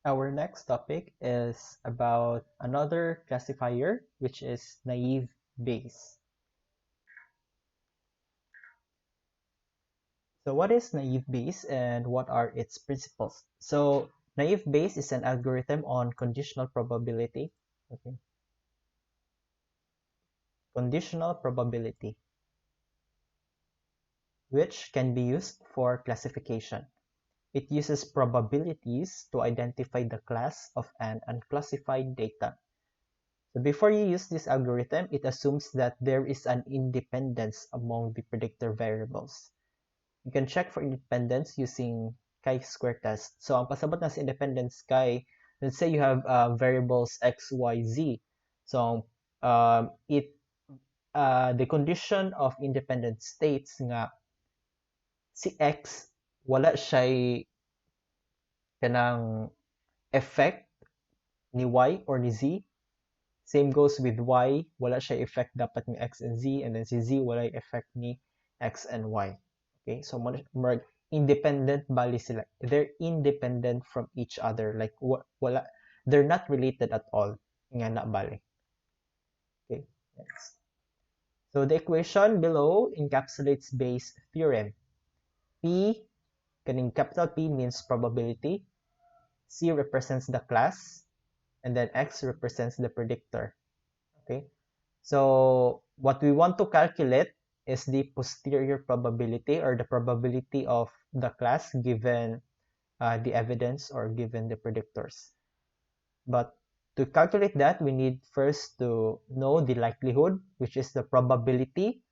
Our next topic is about another classifier, which is naive Bayes. So what is naive Bayes and what are its principles? So naive Bayes is an algorithm on conditional probability. Okay. Conditional probability, which can be used for classification. It uses probabilities to identify the class of an unclassified data. So before you use this algorithm, it assumes that there is an independence among the predictor variables. You can check for independence using chi-square test. So ang pasabot na sa independence chi, let's say you have variables x, y, z. So the condition of independent states nga si x wala siya kanang effect ni y or ni z. Same goes with y, wala siya effect dapat ni x and z, and then si z wala effect ni x and y. Okay, so more independent bali sila. They're independent from each other. Like wala, they're not related at all. Nga na bali. Okay, next. So the equation below encapsulates Bayes' theorem. P, kaning capital P means probability. C represents the class, and then X represents the predictor. Okay, so what we want to calculate is the posterior probability or the probability of the class given the evidence or given the predictors. But to calculate that, we need first to know the likelihood, which is the probability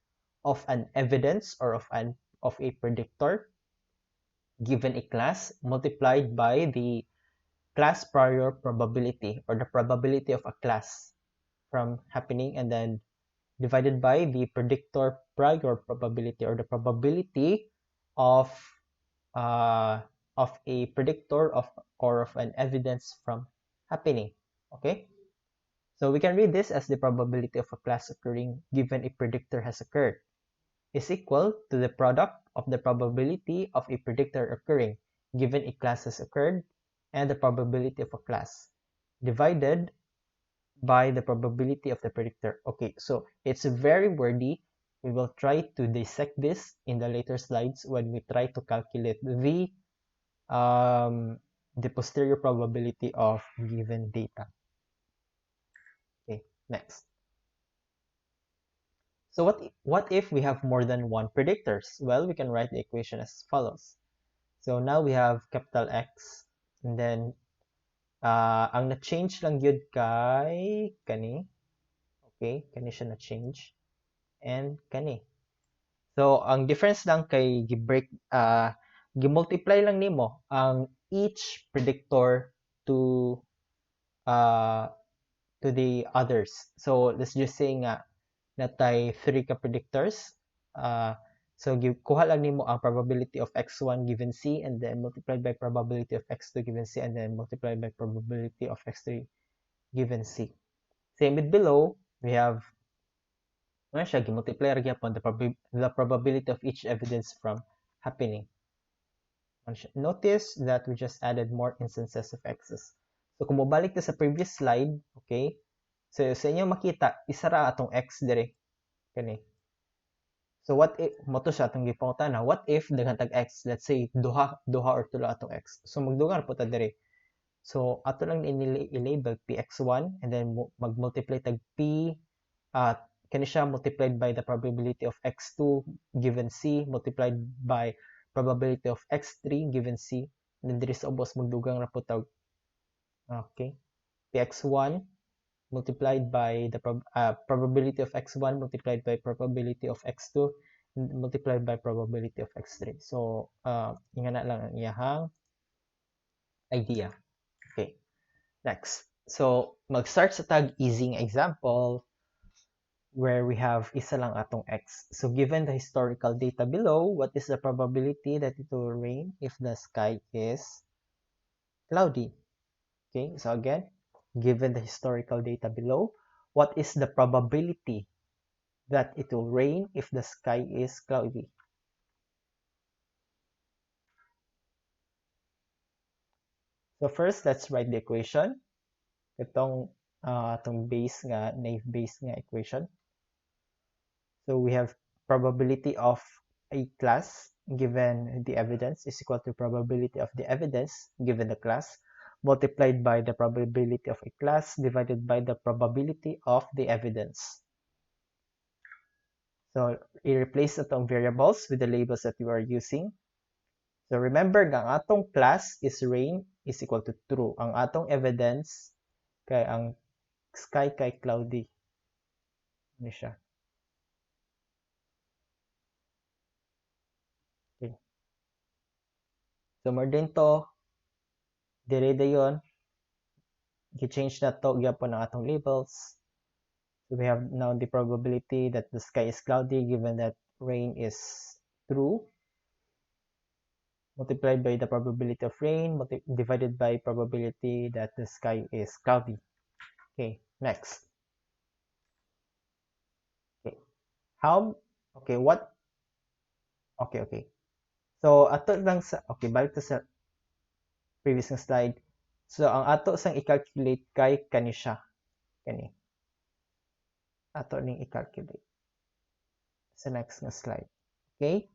of an evidence or of a predictor given a class multiplied by the class prior probability or the probability of a class from happening, and then divided by the predictor prior probability or the probability of uh, a predictor of an evidence from happening. Okay, so we can read this as the probability of a class occurring given a predictor has occurred is equal to the product of the probability of a predictor occurring given a class has occurred and the probability of a class divided by the probability of the predictor. Okay, so it's very wordy. We will try to dissect this in the later slides when we try to calculate the posterior probability of given data. Okay, next. So what if we have more than one predictors? Well, we can write the equation as follows. So now we have capital X, and then ang na-change lang yun kay kani. Okay, kani siya na-change. And kani. So, ang difference lang kay gi-multiply lang nimo ang each predictor to uh, to the others. So, let's just say nga natay 3 ka predictors. So, kuha lang nimo ang probability of x1 given c and then multiplied by probability of x2 given c and then multiplied by probability of x3 given c. Same with below, we have siya, gi-multiply ra gyapon the probability of each evidence from happening. Notice that we just added more instances of x's. So kung mobalik ta sa previous slide, okay? So sa inyo makita, isa ra atong x dire kani. So what if mo to siya atong gipangutana, what if daghan tag x, let's say duha or tulo atong x. So magdugang po ta dire. So ato lang i-label px1 and then mag-multiply tag p kani siya multiplied by the probability of x2 given c multiplied by probability of x3 given c, and then diri sa ubos magdugang ra po tag okay px1 multiplied by the probability of x1 multiplied by probability of x2 multiplied by probability of x3. So ingana lang ang iyahang idea. Okay, next. So mag-start sa tag easy nga example where we have isa lang atong x. So given the historical data below, what is the probability that it will rain if the sky is cloudy? Okay, so again, given the historical data below, what is the probability that it will rain if the sky is cloudy? So first, let's write the equation. Itong base nga, naive base nga equation. So we have probability of a class given the evidence is equal to probability of the evidence given the class multiplied by the probability of a class divided by the probability of the evidence. So i-replace itong variables with the labels that you are using. So remember nga ang atong class is rain is equal to true. Ang atong evidence kay ang sky kay cloudy. Ano siya? Okay. So more din to, dire dayon, gi-change na to gyapon ang atong labels. So we have now the probability that the sky is cloudy given that rain is true, multiplied by the probability of rain divided by probability that the sky is cloudy. Okay, next. Okay. Okay. So ato lang sa balik to sa previous na slide. So ang ato sang i-calculate kay kani siya. Kani. Ato ning i-calculate sa next na slide. Okay?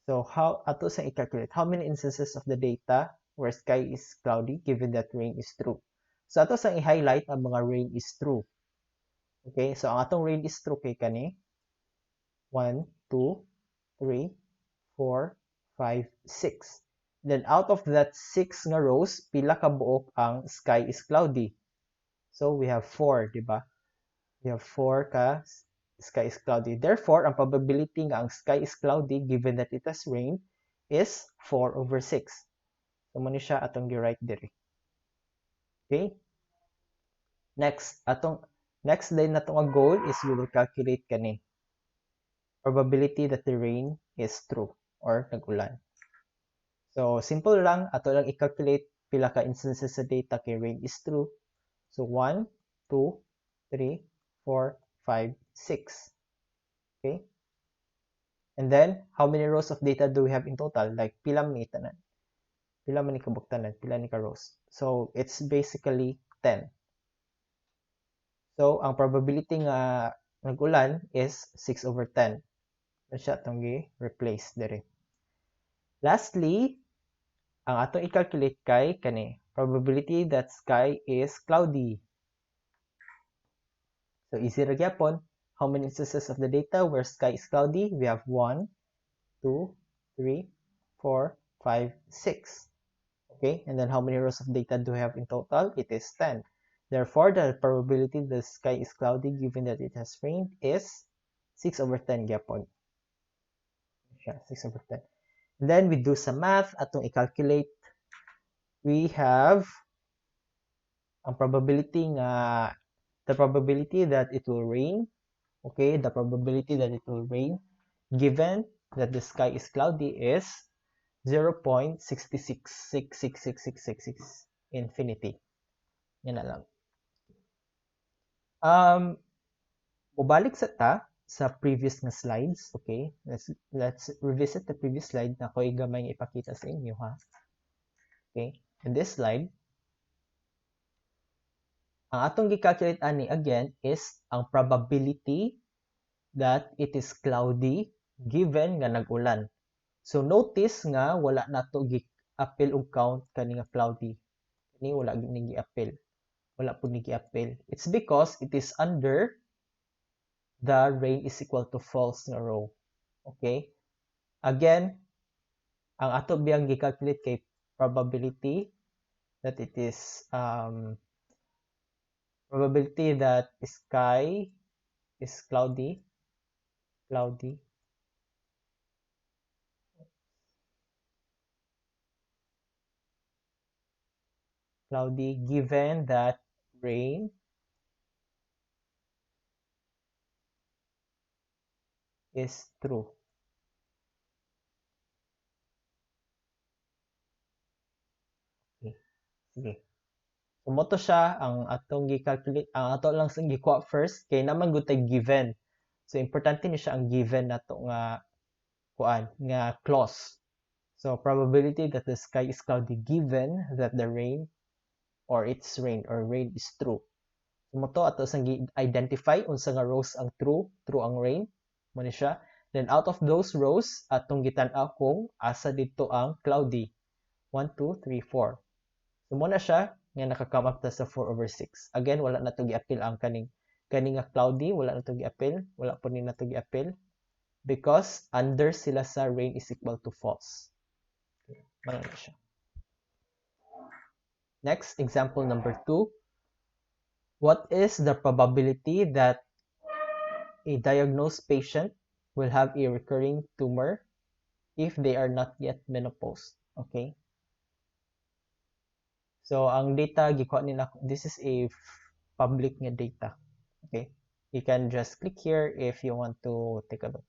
So ato sang i-calculate how many instances of the data where sky is cloudy given that rain is true. So ato sang i-highlight ang mga rain is true. Okay? So ang atong rain is true kay kani 1, 2, 3, 4, 5, 6. Then out of that 6 nga rows, pila ka buok ang sky is cloudy. So we have 4, di ba? We have 4 ka sky is cloudy. Therefore, ang probability nga ang sky is cloudy given that it has rain is 4 over 6. So mo ni siya atong gi-write diri. Okay? Next line na nga goal is we will calculate kani probability that the rain is true or nag-ulan. So, simple lang. Ato lang i-calculate pila ka instances sa data kay rain is true. So, 1, 2, 3, 4, 5, 6. Okay? And then, how many rows of data do we have in total? Like, pila man itanan? Pila man ni kabuktanan? Pila ni ka rows? So, it's basically 10. So, ang probability nga nag-ulan is 6 over 10. So, siya itong i-replace dire. Lastly, ang atong i-calculate kay kani probability that sky is cloudy. So easy ra gyapon. How many instances of the data where sky is cloudy? We have 1, 2, 3, 4, 5, 6. Okay, and then how many rows of data do we have in total? It is 10. Therefore, the probability the sky is cloudy given that it has rained is 6 over 10 gyapon. 6 over 10. And then we do some math atong i-calculate. We have ang probability nga the probability that it will rain, okay, the probability that it will rain given that the sky is cloudy is 0.6666666 infinity. Yan na lang. Mubalik sa previous na slides, okay? Let's revisit the previous slide na ako'y gamay ipakita sa inyo, ha? Okay? In this slide, ang atong gi-calculate ani again is ang probability that it is cloudy given nga nag-ulan. So notice nga wala nato gi-appeal og count kani nga cloudy. Kani wala ni gi-appeal. Wala po ni gi-appeal. It's because it is under the rain is equal to false nga row. Okay? Again, ang ato biyang gi-calculate kay probability that it is probability that sky is cloudy given that rain is true. Okay. Sige. Sumoto siya ang atong gi-calculate, ang ato lang sang gi-kuha first kay naman gutay given. So importante ni siya ang given nato nga kuan nga clause. So probability that the sky is cloudy given that the rain or it's rain or rain is true. So mo to ato sang identify unsa nga rows ang true ang rain mo ni siya. Then out of those rows atong gitan-aw kung asa dito ang cloudy. 1 2 3 4. So mo na siya nga naka-come up ta sa 4/6. Again wala na to gi-appeal ang kaning nga cloudy, wala na to gi-appeal, wala po ni na to gi-appeal because under sila sa rain is equal to false. Mga na siya. Next, example number 2. What is the probability that a diagnosed patient will have a recurring tumor if they are not yet menopaused? Okay. So, ang data, gikuha nila, this is a public nga data. Okay. You can just click here if you want to take a look.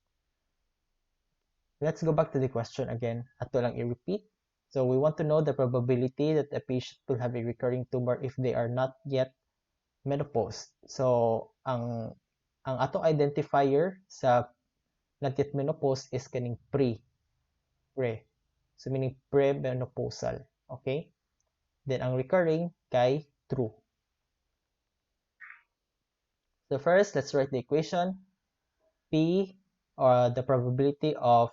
Let's go back to the question again. Ato lang i-repeat. So, we want to know the probability that a patient will have a recurring tumor if they are not yet menopaused. So, ang atong identifier sa not yet menopause is kaning pre. So, meaning pre-menopausal. Okay? Then, ang recurring kay true. So, first, let's write the equation. P, or the probability of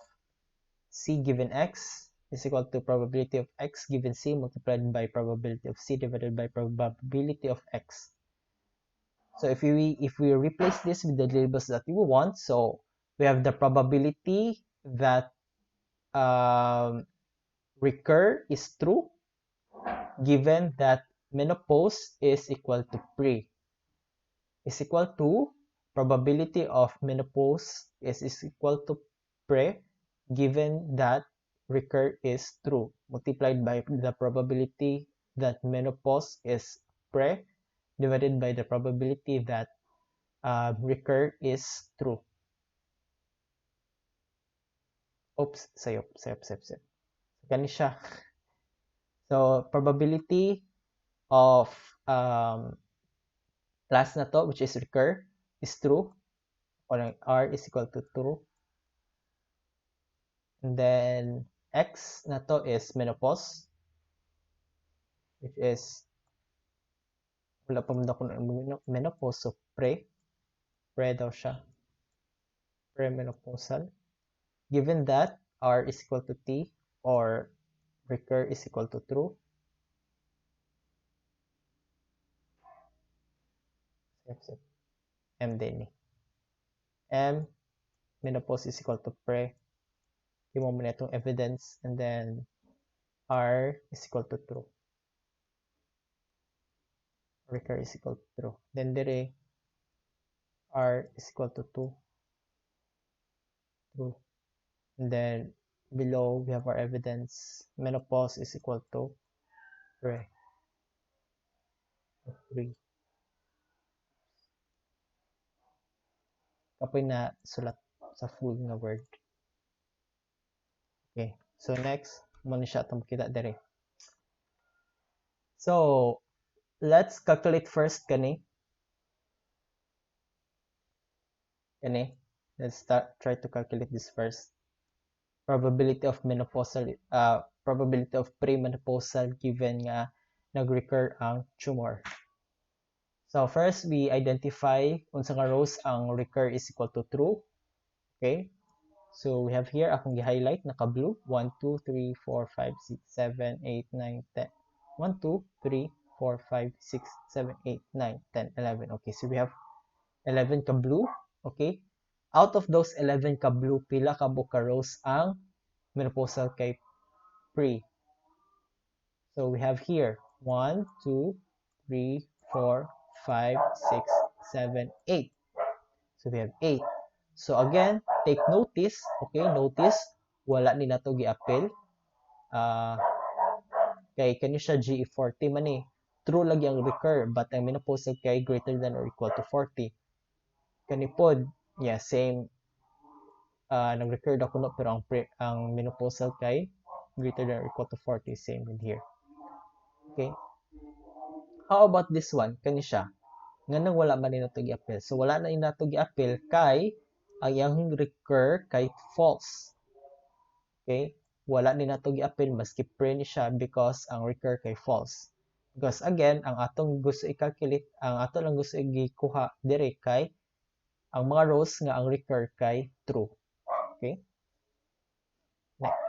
C given X is equal to probability of X given C multiplied by probability of C divided by probability of X. So if we replace this with the labels that we want, so we have the probability that recur is true given that menopause is equal to pre is equal to probability of menopause is equal to pre given that recur is true multiplied by the probability that menopause is pre divided by the probability that recur is true. Oops, sayop. Gani siya. So, probability of class na to, which is recur, is true. Or R is equal to true. And then, X na to is menopause, which is, wala pa muna ko menopause, so pre daw siya. Premenopausal. Given that R is equal to T, or recur is equal to true. M din ni. M, menopause is equal to pre. Yung mo muna itong evidence, and then R is equal to true. Recur is equal to true. Then dire, R is equal to 2. True. And then below, we have our evidence. Menopause is equal to pre. 3. Kapoy na sulat sa full na word. Okay. So next, muna siya itong makita dire. So, let's calculate first kani. Let's try to calculate this first. Probability of menopausal, probability of premenopausal given nga nag-recur ang tumor. So first, we identify unsa nga rows ang recur is equal to true. Okay? So we have here, akong gi-highlight, naka-blue. 1, 2, 3, 4, 5, 6, 7, 8, 9, 10. 1, 2, 3, 4, 5, 6, 7, 8, 9, 10, 11. Okay, so we have 11 ka blue. Okay? Out of those 11 ka blue, pila ka buka rows ang menopausal kay pre. So we have here 1, 2, 3, 4, 5, 6, 7, 8. So we have 8. So again, take notice. Okay, notice, wala ni nato gi-appeal. Kay kanyo siya GE40 man eh. True lagi ang recur, but ang menopausal kay greater than or equal to 40. Kanipod, yeah, same. Nag-recur daw kuno pero ang menopausal kay greater than or equal to 40. Same with here. Okay. How about this one? Kani siya. Nga nang wala man nito gi-appeal. So wala na nato gi-appeal kay ang iyang recur kay false. Okay? wala ni nato gi-appeal maski pre ni siya because ang recur kay false. Because again, ang atong gusto i-calculate, ang ato lang gusto i-kuha dire kay ang mga rows nga ang recur kay true. Okay?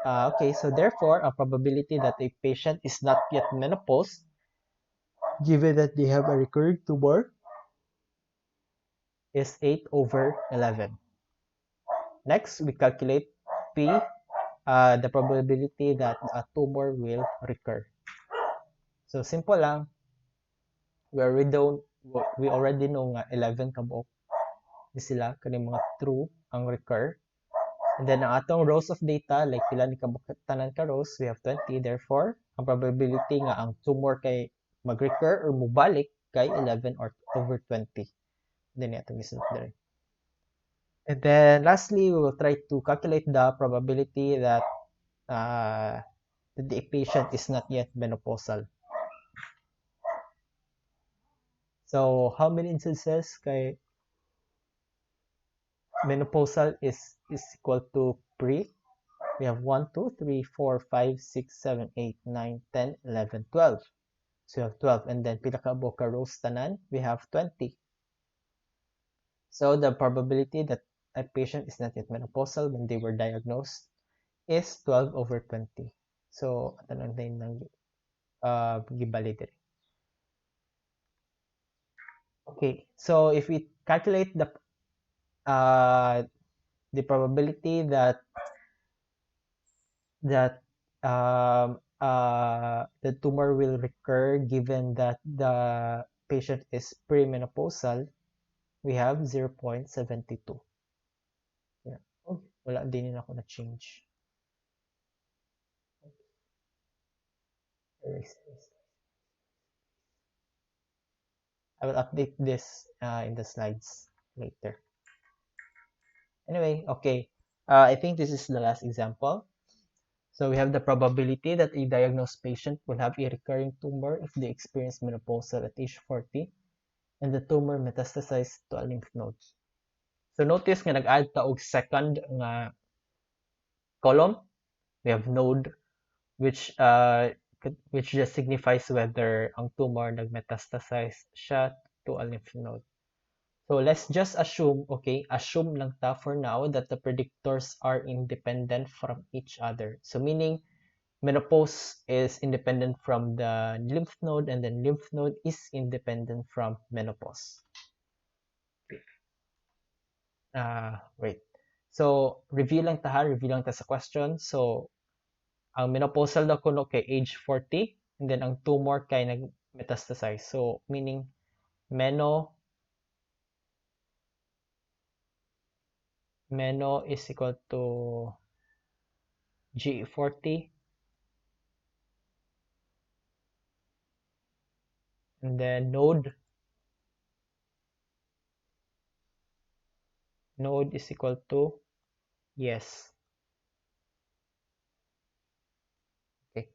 Okay, so therefore, a probability that a patient is not yet menopause, given that they have a recurring tumor, is 8 over 11. Next, we calculate P, the probability that a tumor will recur. So, simple lang. We already know nga 11 kabuok di sila kani mga true ang recur. And then ang atong rows of data, like pila ni tanan ka rows, we have 20. Therefore, ang probability nga ang tumor kay mag-recur or mubalik kay 11 or over 20. Then atong isunod dire. And then lastly, we will try to calculate the probability that the patient is not yet menopausal. So, how many instances kay menopausal is equal to pre? We have 1, 2, 3, 4, 5, 6, 7, 8, 9, 10, 11, 12. So, we have 12. And then, pila ka buok ka rows tanan? We have 20. So, the probability that a patient is not yet menopausal when they were diagnosed is 12 over 20. So, ato lang din ng gibali diri. Okay, so if we calculate the probability that the tumor will recur given that the patient is premenopausal, we have 0.72. Yeah. Oh, wala din ako na change. I will update this in the slides later. Anyway, okay. I think this is the last example. So we have the probability that a diagnosed patient will have a recurring tumor if they experience menopausal at age 40 and the tumor metastasized to a lymph node. So notice nga nag-add ta og second nga column. We have node which just signifies whether ang tumor nag-metastasize siya to a lymph node. So let's just assume, okay, assume lang ta for now that the predictors are independent from each other. So meaning menopause is independent from the lymph node and then lymph node is independent from menopause. Wait. So review lang ta sa question. So ang menopausal daw kuno kay age 40 and then ang tumor kay nag-metastasize. So meaning meno is equal to G40 and then node is equal to yes. Okay.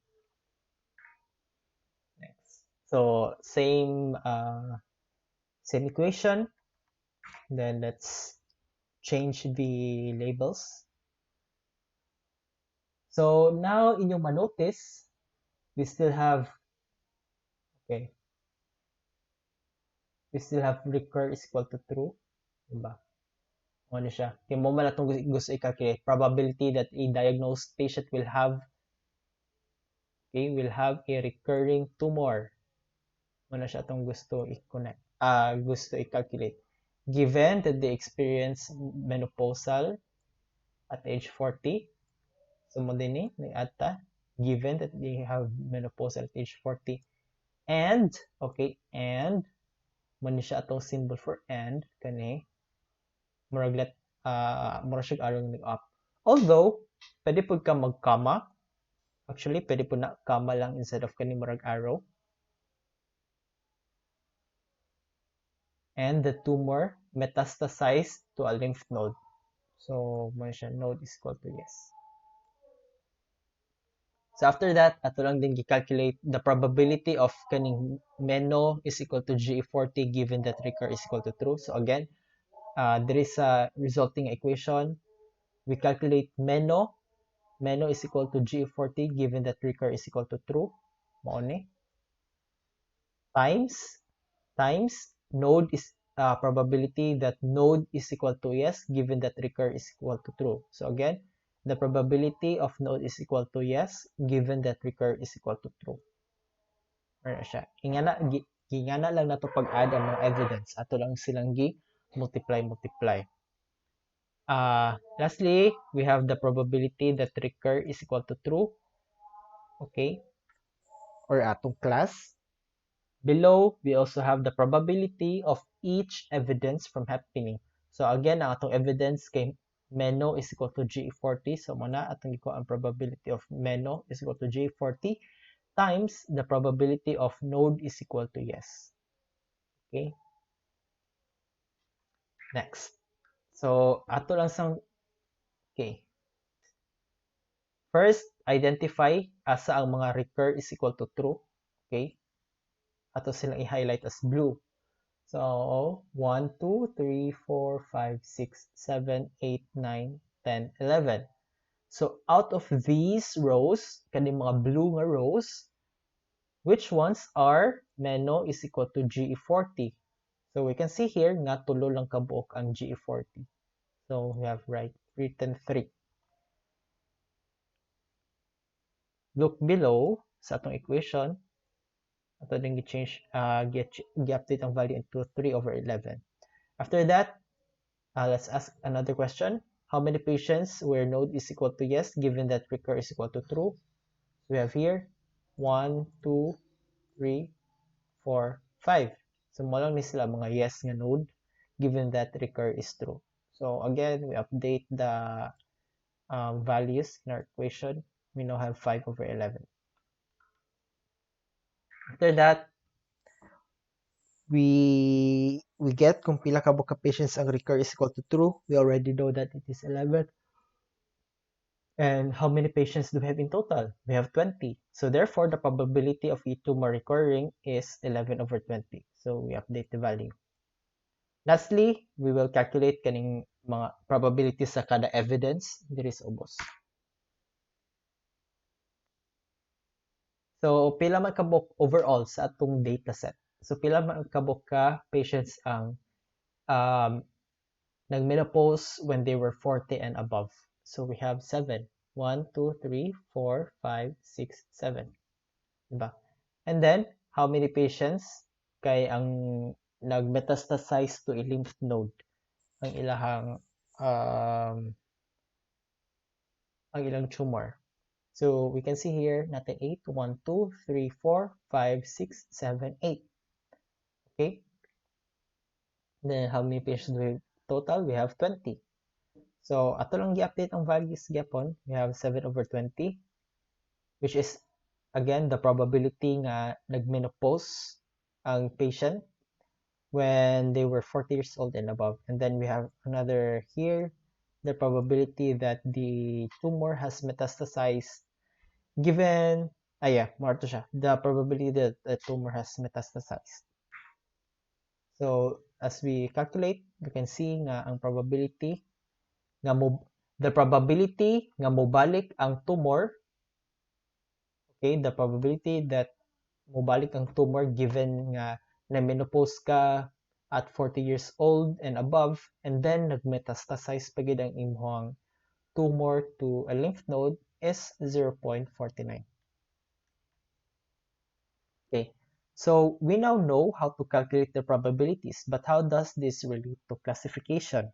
Next. So same equation. Then let's change the labels. So now inyong manotice, we still have recur is equal to true. Diba? Ano siya? Kaya mo man itong gusto i-calculate. Probability that a diagnosed patient will have a recurring tumor. Ano siya itong gusto i-connect. Gusto i-calculate. Given that they experience menopausal at age 40. So mo din ata. Given that they have menopausal at age 40. And man siya atong symbol for and kani murag siya arong nag-up. Although pwede pud ka mag-comma. Actually pwede pud na comma lang instead of kani murag arrow. And the tumor metastasized to a lymph node. So man siya node is equal to yes. So after that, ato lang din gi-calculate the probability of kaning meno is equal to G40 given that recur is equal to true. So again, there is a resulting equation. We calculate meno Meno is equal to G40 given that recur is equal to true. Mao ni. Times node is probability that node is equal to yes given that recur is equal to true. So again, the probability of node is equal to yes given that recur is equal to true. Ano siya? Ingana lang nato pag-add ang mga evidence. Ato lang silang multiply. Lastly, we have the probability that recur is equal to true. Okay? Or atong class. Below, we also have the probability of each evidence from happening. So again, ang atong evidence kay Meno is equal to G40. So muna, atong iko ang probability of Meno is equal to G40 times the probability of node is equal to yes. Okay? Next. So, ato lang sang, okay. First, identify asa ang mga recur is equal to true. Okay? Ato silang i-highlight as blue. So, 1, 2, 3, 4, 5, 6, 7, 8, 9, 10, 11. So, out of these rows, kani mga blue nga rows, which ones are Meno is equal to GE40? So, we can see here nga tulo lang kabuok ang GE40. So, we have written 3. Look below sa atong equation. Ato din gi-change, gi-update ang value into 3 over 11. After that, let's ask another question. How many patients where node is equal to yes given that recur is equal to true? We have here 1, 2, 3, 4, 5. So mo lang ni sila mga yes nga node given that recur is true. So again, we update the values in our equation. We now have 5 over 11. After that, we get kung pila ka buka patients ang recur is equal to true. We already know that it is 11. And how many patients do we have in total? We have 20. So therefore, the probability of a tumor recurring is 11 over 20. So we update the value. Lastly, we will calculate kaning mga probabilities sa kada evidence. There is ubos. So pila man kabuk overall sa atong data set. So pila man kabuk ka patients ang nag-menopause when they were 40 and above. So we have 7. 1, 2, 3, 4, 5, 6, 7. Diba? And then, how many patients kay ang nag-metastasize to a lymph node ang ilang tumor. So we can see here natin 8, 1, 2, 3, 4, 5, 6, 7, 8. Okay? Then how many patients do we have total? We have 20. So ato lang gi-update ang values gyapon. We have 7 over 20, which is again the probability nga nag-menopause ang patient when they were 40 years old and above. And then we have another here, the probability that the tumor has metastasized given, more to siya, the probability that the tumor has metastasized. So, as we calculate, we can see nga ang probability nga the probability nga mobalik ang tumor, okay, the probability that mobalik ang tumor given nga na menopause ka at 40 years old and above, and then nagmetastasize pa gid ang imong tumor to a lymph node is 0.49. Okay, so we now know how to calculate the probabilities, but how does this relate to classification?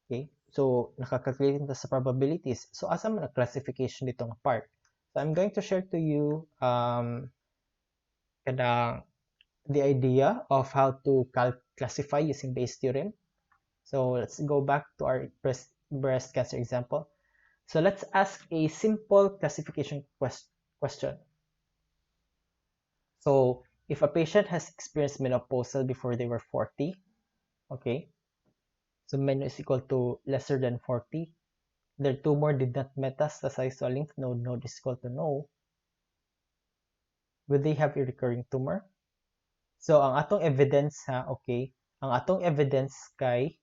Okay, so nakakalculate na sa probabilities. So asa man ang classification dito nga part? So I'm going to share to you the idea of how to classify using Bayes theorem. So let's go back to our breast cancer example. So let's ask a simple classification question. So if a patient has experienced menopausal before they were 40, okay, so meno is equal to lesser than 40, their tumor did not metastasize to a lymph node is equal to no, will they have a recurring tumor? So ang atong evidence ang atong evidence kay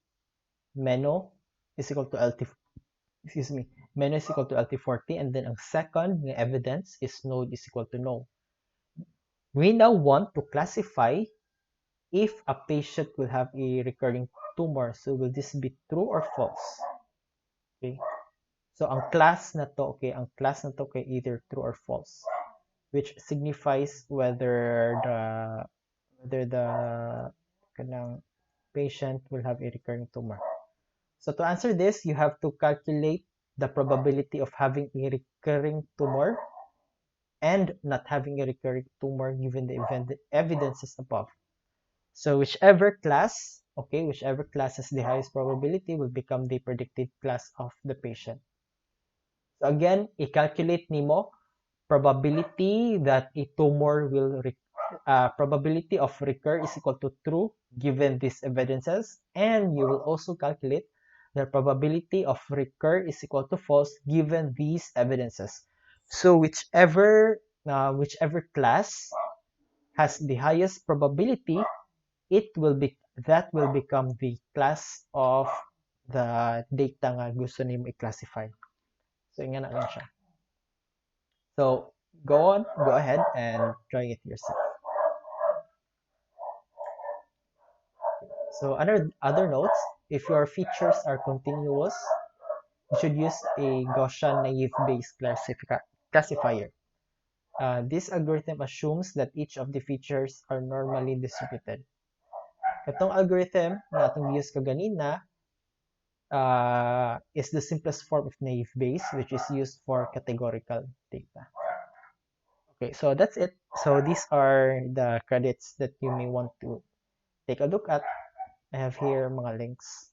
Meno is equal to excuse me, menu is equal to LT40, and then ang second ng evidence is node is equal to no. We now want to classify if a patient will have a recurring tumor. So will this be true or false? Okay. So ang class na to, okay, ang class na to kay either true or false, which signifies whether the kanang patient will have a recurring tumor. So to answer this, you have to calculate the probability of having a recurring tumor and not having a recurring tumor given the evidences above. So whichever class, okay, whichever class has the highest probability will become the predicted class of the patient. So again, i-calculate nimo probability that a tumor will probability of recur is equal to true given these evidences, and you will also calculate the probability of recur is equal to false given these evidences. So whichever class has the highest probability, that will become the class of the data nga gusto nimo i-classify. So ingana lang siya. So go ahead and try it yourself. So other notes, if your features are continuous, you should use a Gaussian naive Bayes classifier. This algorithm assumes that each of the features are normally distributed. Itong algorithm na atong use kaganina is the simplest form of naive Bayes, which is used for categorical data. Okay, so that's it. So these are the credits that you may want to take a look at. I have here mga links.